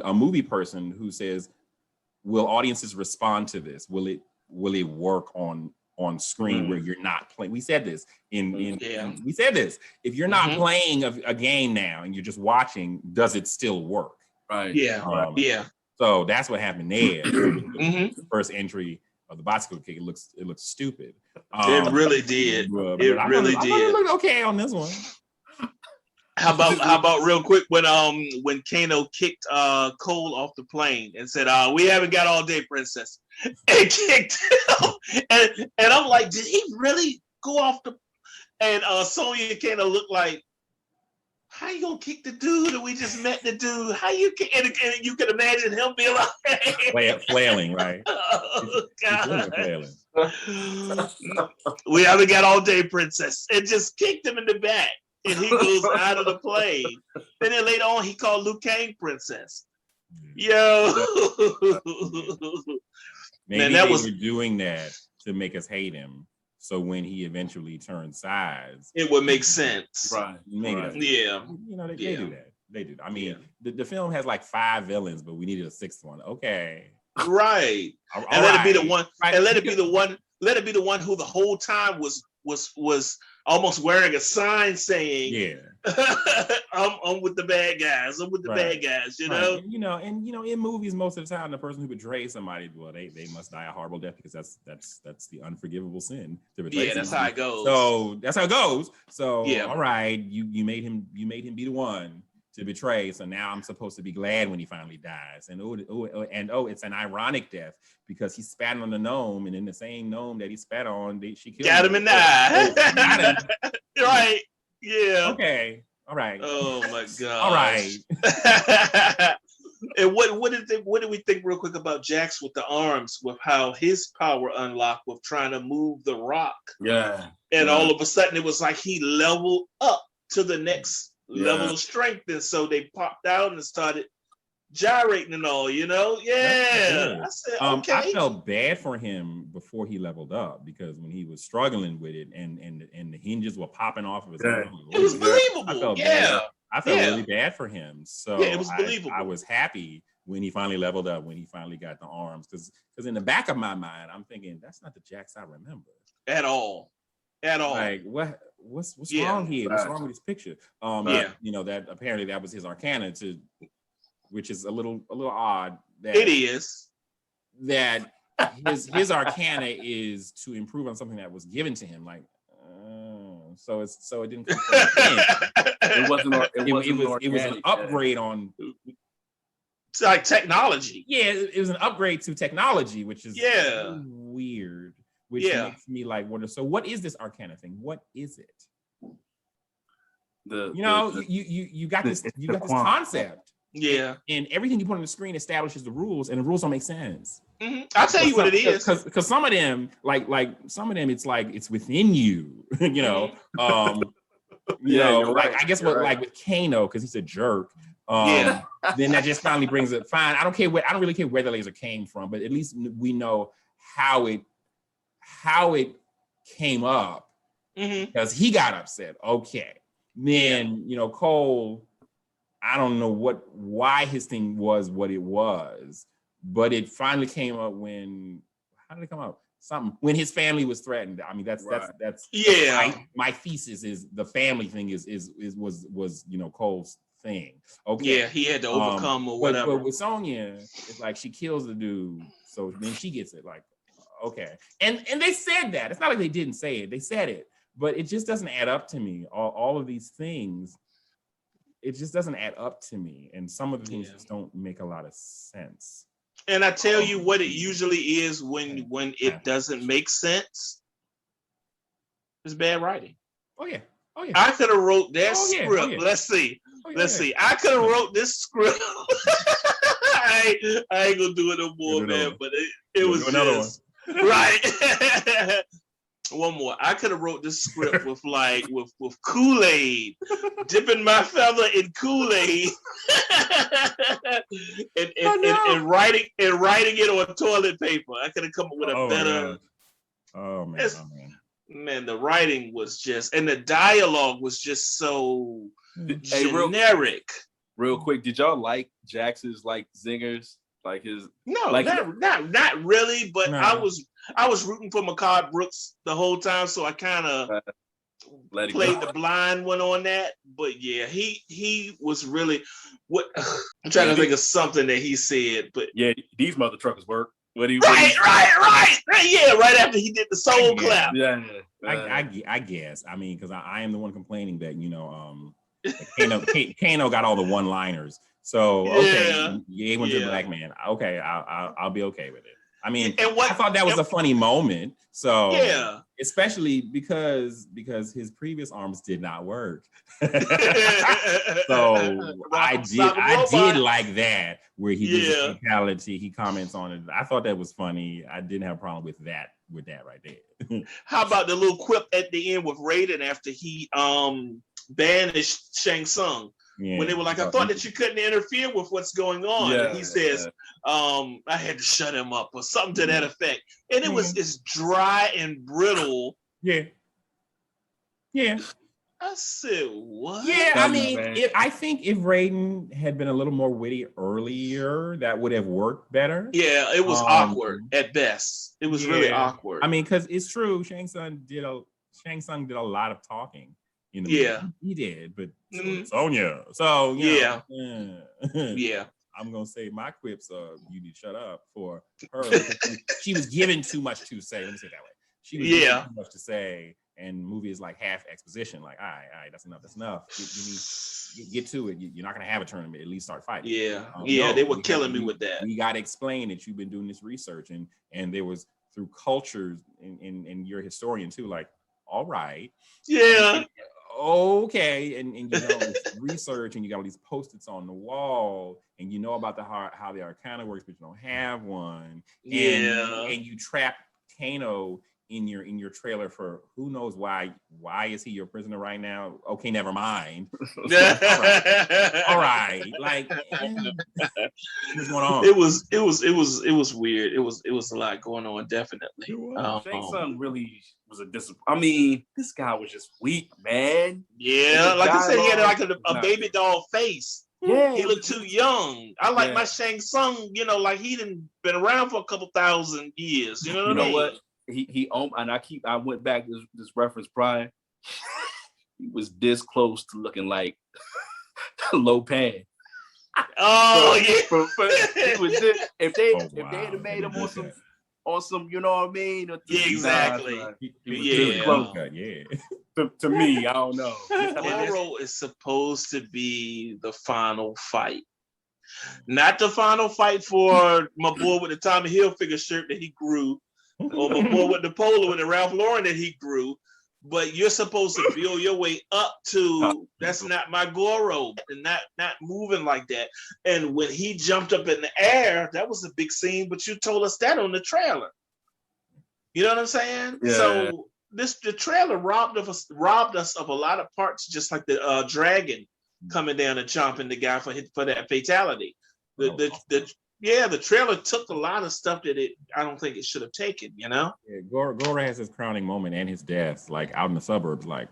a movie person who says, will audiences respond to this? Will it work on screen where you're not playing? We said this we said this. If you're not playing a game now and you're just watching, does it still work? Right. Yeah. So that's what happened there. The first entry of the bicycle kick, it looks stupid. It really did. It really did. It looked okay on this one. How about real quick when Kano kicked Cole off the plane and said, we haven't got all day, princess. And kicked him. And I'm like, did he really go off the and Sonya Kano looked like, how you gonna kick the dude that we just met the dude? How you can and you can imagine him being like flailing, right? Oh God. Flailing. We haven't got all day, princess. And just kicked him in the back. And he goes out of the plane. And then later on, he called Liu Kang princess. Yo. Maybe they were doing that to make us hate him. So when he eventually turned sides, it would make sense. Right. Maybe. Right. Yeah. You know, they do that. They do. I mean, the film has like 5 villains, but we needed a 6th one. Okay. Right. And let it be the one. Right. And let it be the one. Let it be the one who the whole time was almost wearing a sign saying, "Yeah, I'm with the bad guys. I'm with the bad guys." You know. And in movies, most of the time, the person who betrays somebody, well, they must die a horrible death because that's the unforgivable sin to betray. Yeah, that's how it goes. So that's how it goes. So yeah, all right, you made him be the one to betray. So now I'm supposed to be glad when he finally dies. And it's an ironic death because he spat on the gnome, and in the same gnome that he spat on, she killed him in the eye. Got him. Right. Yeah. Okay. All right. Oh my God. All right. And what did we think real quick about Jax with the arms, with how his power unlocked with trying to move the rock? Yeah. And all of a sudden it was like he leveled up to the next level of strength, and so they popped out and started gyrating and all, Yeah. I said, okay. I felt bad for him before he leveled up because when he was struggling with it and the hinges were popping off of his it was believable. I felt really bad for him. So it was believable. I was happy when he finally leveled up, when he finally got the arms, because in the back of my mind, I'm thinking that's not the Jax I remember at all. Like what's wrong here? What's wrong with this picture? That apparently that was his arcana which is a little odd. That it is that his arcana is to improve on something that was given to him. Like, so it didn't. It was an upgrade on. It's like technology. Yeah, it was an upgrade to technology, which is weird. Which makes me like wonder. So, what is this arcana thing? What is it? You got this concept. Yeah. And everything you put on the screen establishes the rules, and the rules don't make sense. Mm-hmm. I'll tell you what it is. Because some of them, it's like it's within you. I guess like with Kano, because he's a jerk. Then that just finally brings it. Fine. I don't really care where the laser came from, but at least we know how it came up because he got upset. Okay. Then, Cole, I don't know why his thing was what it was, but it finally came up how did it come up? When his family was threatened. I mean, that's my thesis is the family thing was Cole's thing. Okay. Yeah, he had to overcome or whatever. But with Sonya, it's like she kills the dude, so then she gets it. Like, okay, and they said that. It's not like they didn't say it. They said it, but it just doesn't add up to me. All of these things, it just doesn't add up to me, and some of the things just don't make a lot of sense. And I tell you what it usually is when it doesn't make sense. It's bad writing. Oh yeah. I could have wrote that script. Oh, yeah. Let's see. I could have wrote this script. I ain't gonna do it no more, man. But it was just right. One more. I could have wrote this script with Kool-Aid, dipping my feather in Kool-Aid, and writing it on toilet paper. I could have come up with a better. Oh man. Man, the writing was just, and the dialogue was just so generic. Real quick, did y'all like Jax's zingers? Like his not really, but no. I was rooting for Mehcad Brooks the whole time, so I kind of played the blind one on that. But yeah, he was really what I'm trying to think of something that he said, but these mother truckers work. Right. Yeah, right after he did the soul clap. I guess. I mean, because I am the one complaining that Kano got all the one-liners. So okay, you gave one to the black man. Okay, I'll be okay with it. I mean, I thought that was a funny moment. So especially because his previous arms did not work. So I did like that where he did the fatality. He comments on it. I thought that was funny. I didn't have a problem with that right there. How about the little quip at the end with Raiden after he banished Shang Tsung? Yeah. When they were like, I thought that you couldn't interfere with what's going on. And he says, I had to shut him up or something to that effect. And it's dry and brittle. Yeah. I said, what? Yeah, I mean, I think if Raiden had been a little more witty earlier, that would have worked better. Yeah, it was awkward at best. It was really awkward. I mean, because it's true, Shang Tsung did a lot of talking. He did, but Sonya. So yeah. I'm gonna say my quips are you need to shut up for her. She was given too much to say. Let me say it that way. She was given too much to say, and movie is like half exposition. Like, all right, that's enough. You get to it. You're not gonna have a tournament. At least start fighting. They were killing me with that. We got to explain that you've been doing this research, and there was through cultures, and you're a historian too. Like, all right. Yeah. Okay, and you know research, and you got all these post-its on the wall, and you know about how the arcana works, but you don't have one. And you trap Kano in your trailer for who knows why. Why is he your prisoner right now? Okay, never mind. All right. Like, what's going on? It was weird. It was a lot going on, definitely. Shang Tsung really was a disappointment. I mean, this guy was just weak, man. Yeah, like I said, he had like a baby doll face. Yeah, he looked too young. I like my Shang Tsung, like he didn't been around for a couple thousand years. You know what I mean? What? He and I went back to this reference prior. He was this close to looking like Lopan. Oh yeah. If they had made him on some, you know what I mean? Exactly. To me, I don't know. Goro is supposed to be the final fight. Not the final fight for my boy with the Tommy Hilfiger shirt that he grew, or my boy with the polo with the Ralph Lauren that he grew. But you're supposed to build your way up to that's not my Goro, and not moving like that. And when he jumped up in the air, that was a big scene. But you told us that on the trailer. You know what I'm saying? Yeah. So the trailer robbed us of a lot of parts, just like the dragon coming down and chomping the guy for that fatality. The trailer took a lot of stuff that I don't think it should have taken, Yeah, Goro has his crowning moment and his death, like out in the suburbs, like,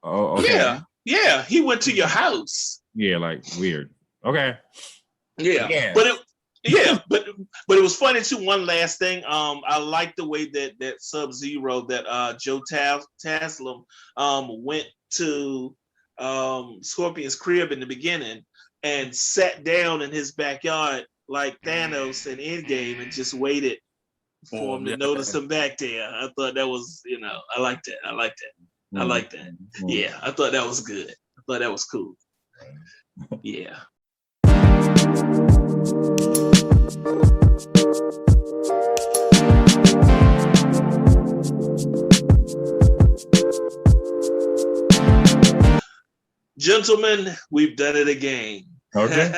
oh, okay. Yeah, he went to your house. Yeah, like weird. Okay. Yeah. But it was funny too. One last thing, I like the way that Sub-Zero, that Joe Taslim went to Scorpion's crib in the beginning and sat down in his backyard like Thanos in Endgame and just waited for him to notice him back there. I thought that was, I like that. Yeah, I thought that was good. I thought that was cool. Yeah. Gentlemen, we've done it again. Okay.